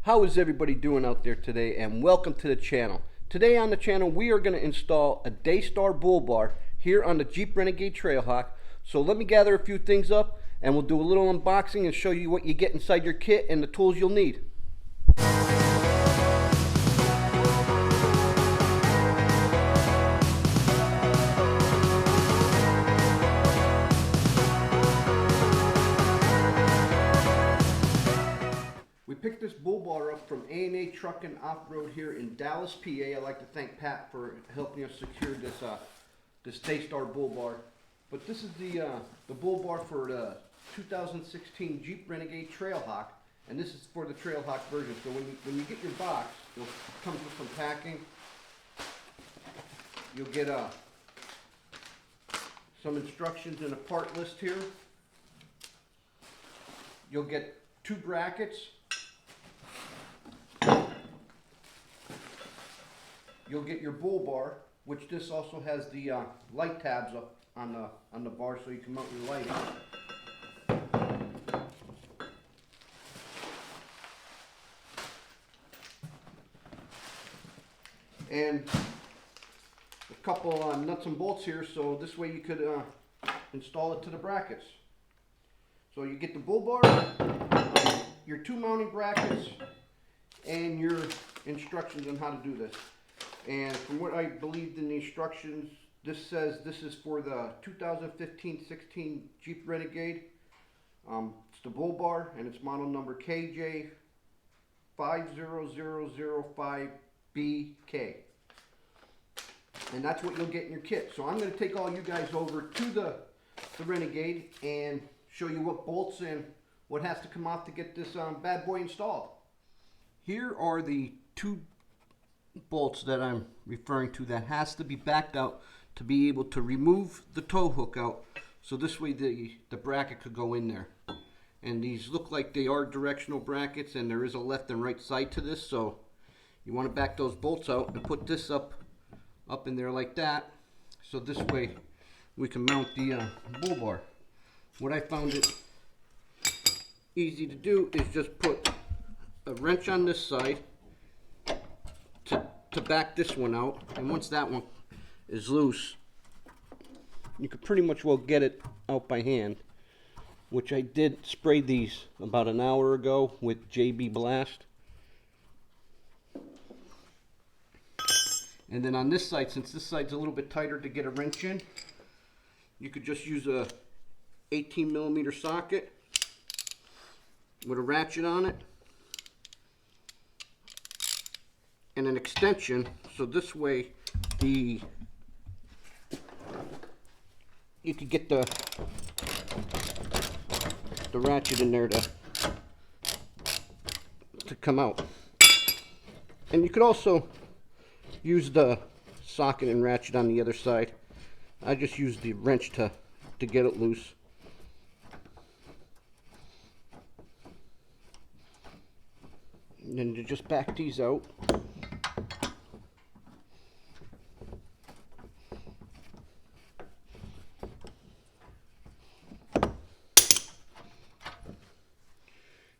How is everybody doing out there today, and welcome to the channel. Today on the channel we are going to install a Daystar bull bar here on the Jeep Renegade Trailhawk. So let me gather a few things up and we'll do a little unboxing and show you what you get inside your kit and the tools you'll need. We picked this bull bar up from A&A Truck and Off-Road here in Dallas, PA. I'd like to thank Pat for helping us secure this Daystar bull bar. But this is the bull bar for the 2016 Jeep Renegade Trailhawk, and this is for the Trailhawk version. So when you get your box, it'll come with some packing. You'll get some instructions and a part list here. You'll get 2 brackets. You'll get your bull bar, which this also has the light tabs up on the bar so you can mount your lighting. And a couple nuts and bolts here, so this way you could install it to the brackets. So you get the bull bar, your 2 mounting brackets, and your instructions on how to do this. And from what I believed in the instructions, this says this is for the 2015-16 Jeep Renegade. It's the bull bar, and it's model number KJ50005BK. And that's what you'll get in your kit. So I'm going to take all you guys over to the Renegade and show you what bolts and what has to come off to get this bad boy installed. Here are the 2 bolts that I'm referring to that has to be backed out to be able to remove the tow hook out, so this way the bracket could go in there. And these look like they are directional brackets, and there is a left and right side to this, so you want to back those bolts out and put this up in there like that, so this way we can mount the bull bar. What I found it easy to do is just put a wrench on this side to back this one out, and once that one is loose, you could pretty much well get it out by hand, which I did spray these about an hour ago with JB Blast. And then on this side, since this side's a little bit tighter to get a wrench in, you could just use a 18mm socket with a ratchet on it and an extension, so this way you could get the ratchet in there to come out. And you could also use the socket and ratchet on the other side. I just used the wrench to get it loose. And then to just back these out.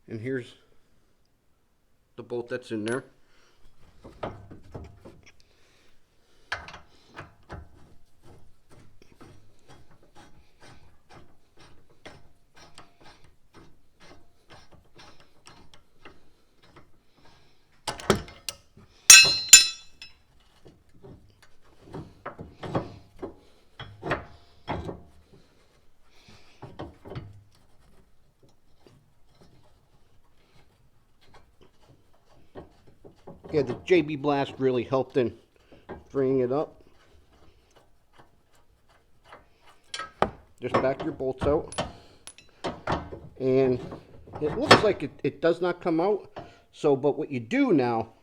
And here's the bolt that's in there. Yeah, the JB Blast really helped in freeing it up. Just back your bolts out. And it looks like it does not come out. So, but what you do now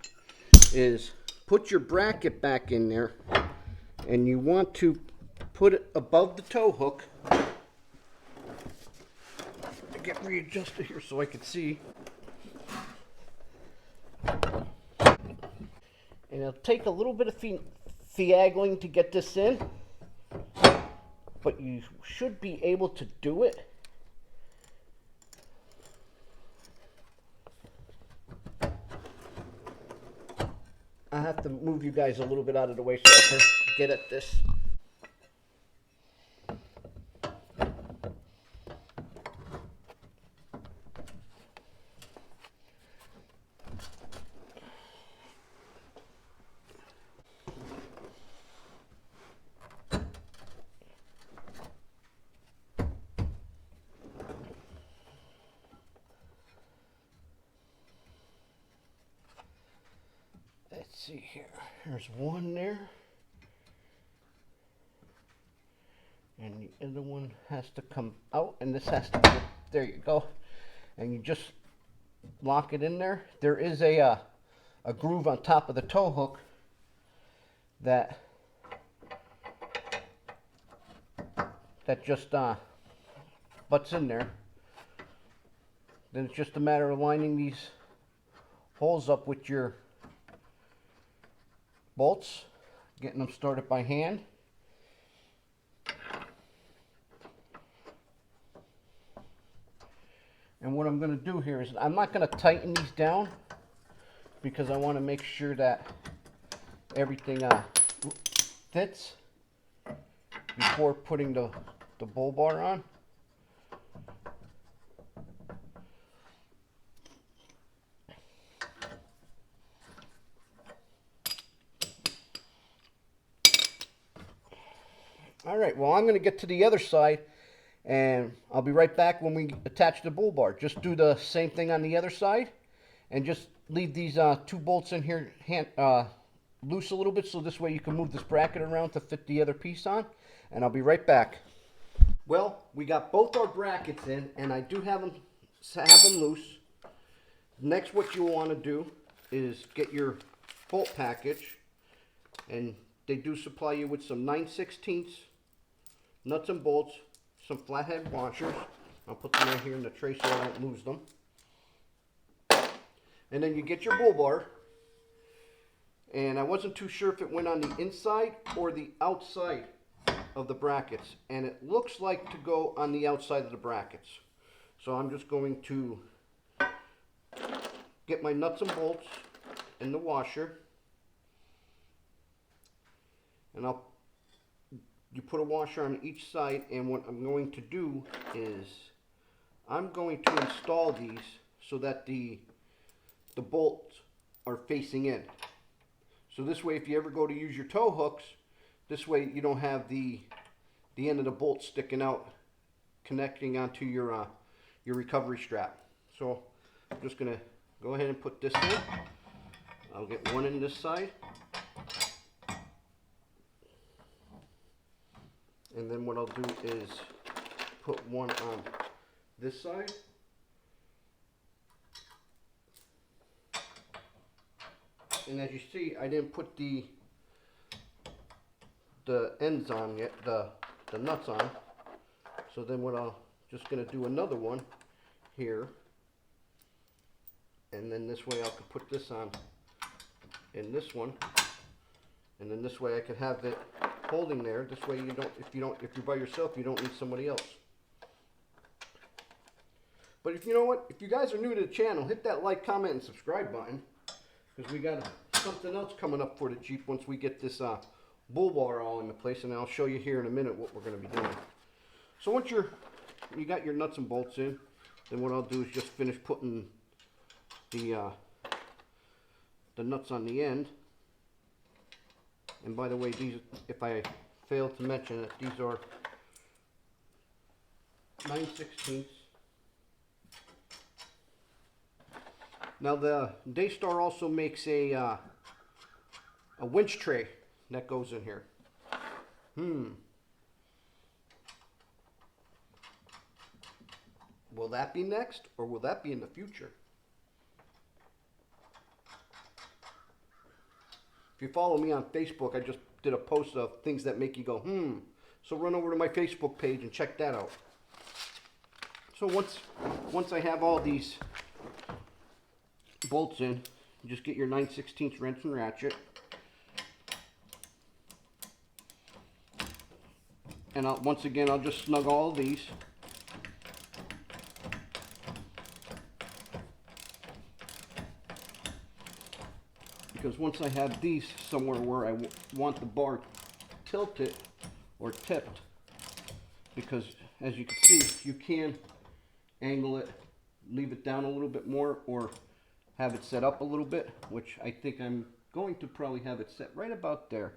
is put your bracket back in there, and you want to put it above the tow hook. I get readjusted here so I can see. And it'll take a little bit of finagling to get this in, but you should be able to do it. I have to move you guys a little bit out of the way so I can get at this. Let's see here. There's one there. And the other one has to come out, and this has to go. There you go. And you just lock it in there. There is a groove on top of the tow hook that just butts in there. Then it's just a matter of lining these holes up with your bolts, getting them started by hand. And what I'm going to do here is I'm not going to tighten these down because I want to make sure that everything fits before putting the bull bar on. All right, well, I'm going to get to the other side, and I'll be right back when we attach the bull bar. Just do the same thing on the other side, and just leave these two bolts in here loose a little bit, so this way you can move this bracket around to fit the other piece on, and I'll be right back. Well, we got both our brackets in, and I do have them loose. Next, what you want to do is get your bolt package, and they do supply you with some 9/16 nuts and bolts, some flathead washers. I'll put them right here in the tray so I don't lose them. And then you get your bull bar, and I wasn't too sure if it went on the inside or the outside of the brackets, and it looks like to go on the outside of the brackets. So I'm just going to get my nuts and bolts in the washer, and you put a washer on each side, and what I'm going to do is I'm going to install these so that the bolts are facing in. So this way, if you ever go to use your tow hooks, this way you don't have the end of the bolt sticking out, connecting onto your recovery strap. So I'm just gonna go ahead and put this in. I'll get one in this side. And then what I'll do is put one on this side. And as you see, I didn't put the ends on yet, the nuts on. So then what I'll just gonna do another one here. And then this way I could put this on in this one. And then this way I could have it holding there. This way you don't, if you're by yourself, you don't need somebody else. But if you know what, if you guys are new to the channel, hit that like, comment, and subscribe button, because we got something else coming up for the Jeep once we get this bull bar all into place, and I'll show you here in a minute what we're going to be doing. So once you got your nuts and bolts in, then what I'll do is just finish putting the nuts on the end. And by the way, these, if I failed to mention it, these are 9/16. Now the Daystar also makes a winch tray that goes in here. Will that be next, or will that be in the future? If you follow me on Facebook, I just did a post of things that make you go, So run over to my Facebook page and check that out. So once I have all these bolts in, you just get your 9/16 wrench and ratchet. And once again, I'll just snug all of these. because once I have these somewhere where I want the bar tilted or tipped, because as you can see, you can angle it, leave it down a little bit more, or have it set up a little bit, which I think I'm going to probably have it set right about there.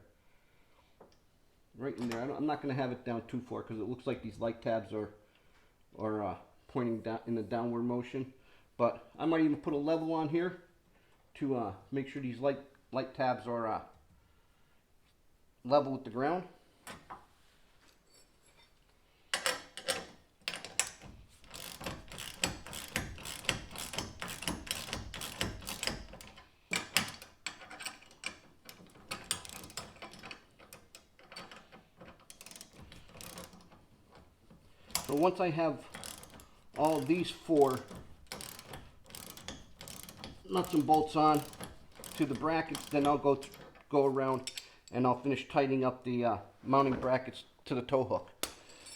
Right in there. I'm not going to have it down too far because it looks like these light tabs are pointing down in the downward motion. But I might even put a level on here to make sure these light tabs are level with the ground. So once I have all these 4 nuts and bolts on to the brackets, then I'll go around and I'll finish tightening up the mounting brackets to the tow hook.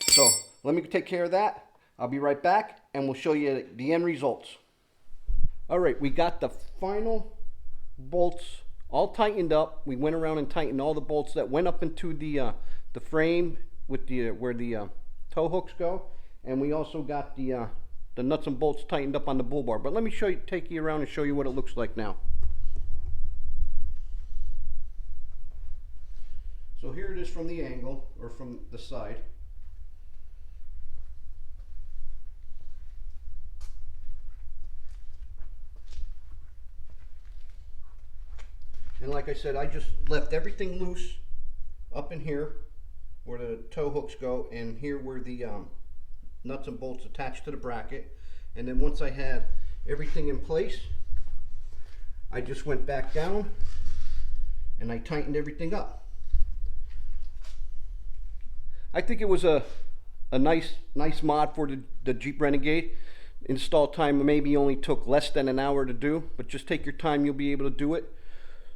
So let me take care of that. I'll be right back and we'll show you the end results. All right, we got the final bolts all tightened up. We went around and tightened all the bolts that went up into the frame with where the tow hooks go, and we also got the nuts and bolts tightened up on the bull bar. But let me take you around and show you what it looks like now. So here it is from the angle, or from the side. And like I said, I just left everything loose up in here where the tow hooks go, and here where the nuts and bolts attached to the bracket. And then once I had everything in place, I just went back down and I tightened everything up. I think it was a nice mod for the Jeep Renegade. Install time maybe only took less than an hour to do, but just take your time, you'll be able to do it.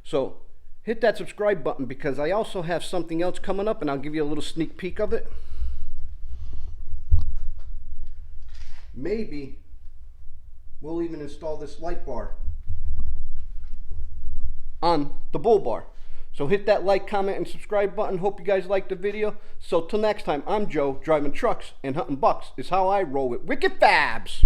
So hit that subscribe button, because I also have something else coming up, and I'll give you a little sneak peek of it. Maybe we'll even install this light bar on the bull bar. So hit that like, comment, and subscribe button. Hope you guys liked the video. So till next time, I'm Joe, driving trucks and hunting bucks is how I roll with Wicked Fabz.